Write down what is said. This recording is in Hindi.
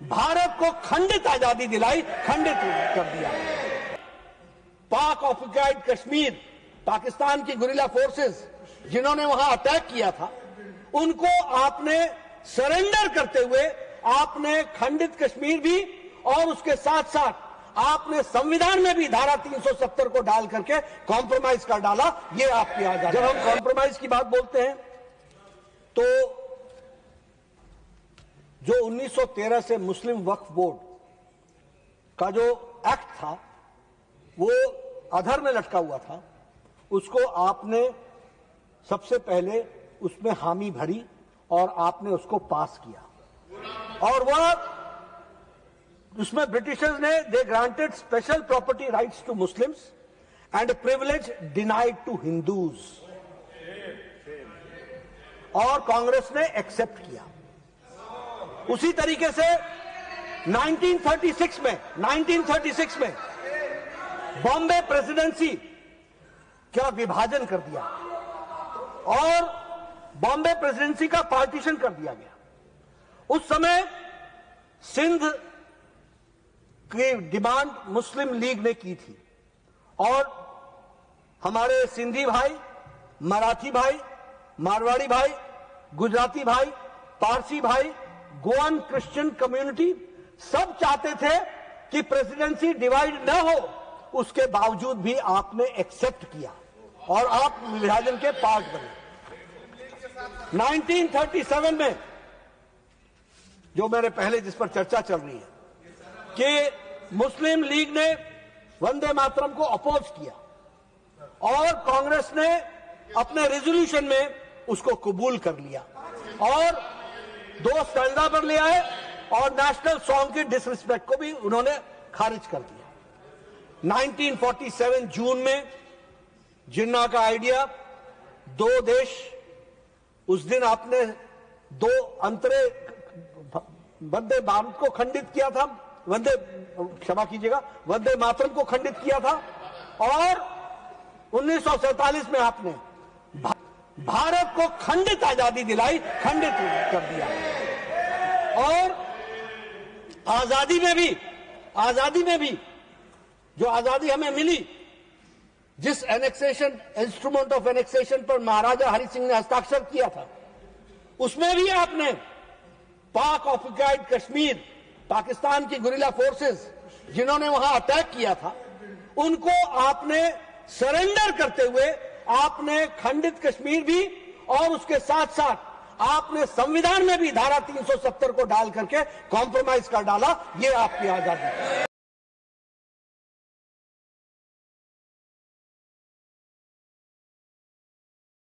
भारत को खंडित आजादी दिलाई, खंडित कर दिया। पाक ऑक्युपाइड कश्मीर, पाकिस्तान की गुरिल्ला फोर्सेस जिन्होंने वहां अटैक किया था, उनको आपने सरेंडर करते हुए आपने खंडित कश्मीर भी और उसके साथ साथ आपने संविधान में भी धारा 370 को डाल करके कॉम्प्रोमाइज कर डाला। ये आपकी आजादी। जब हम कॉम्प्रोमाइज की बात बोलते हैं तो जो 1913 से मुस्लिम वक्फ बोर्ड का जो एक्ट था वो अधर में लटका हुआ था, उसको आपने सबसे पहले उसमें हामी भरी और आपने उसको पास किया। और वह उसमें ब्रिटिशर्स ने they granted special property rights to Muslims and privilege denied to Hindus, और कांग्रेस ने एक्सेप्ट किया। उसी तरीके से 1936 में बॉम्बे प्रेसिडेंसी का विभाजन कर दिया और बॉम्बे प्रेसिडेंसी का पार्टीशन कर दिया गया। उस समय सिंध की डिमांड मुस्लिम लीग ने की थी और हमारे सिंधी भाई, मराठी भाई, मारवाड़ी भाई, गुजराती भाई, पारसी भाई, गोवन क्रिश्चियन कम्युनिटी सब चाहते थे कि प्रेसिडेंसी डिवाइड न हो। उसके बावजूद भी आपने एक्सेप्ट किया और आप विभाजन के पार्ट बने। 1937 में जो मेरे पहले जिस पर चर्चा चल रही है कि मुस्लिम लीग ने वंदे मातरम को अपोज किया और कांग्रेस ने अपने रेजोल्यूशन में उसको कबूल कर लिया और 2 स्टैंडा पर ले आए और नेशनल सॉन्ग की डिसरिस्पेक्ट को भी उन्होंने खारिज कर दिया। 1947 जून में जिन्ना का आइडिया 2 देश, उस दिन आपने 2 अंतरे वंदे भारत को खंडित किया था, वंदे मातरम को खंडित किया था और 1947 में आपने भारत को खंडित आजादी दिलाई, खंडित कर दिया। और आजादी में भी जो आजादी हमें मिली, जिस एनेक्सेशन इंस्ट्रूमेंट ऑफ एनेक्सेशन पर महाराजा हरि सिंह ने हस्ताक्षर किया था, उसमें भी आपने पाक ऑक्युपाइड कश्मीर, पाकिस्तान की गुरिल्ला फोर्सेस जिन्होंने वहां अटैक किया था, उनको आपने सरेंडर करते हुए आपने खंडित कश्मीर भी और उसके साथ साथ आपने संविधान में भी धारा 370 को डाल करके कॉम्प्रोमाइज कर डाला। ये आपकी आजादी है।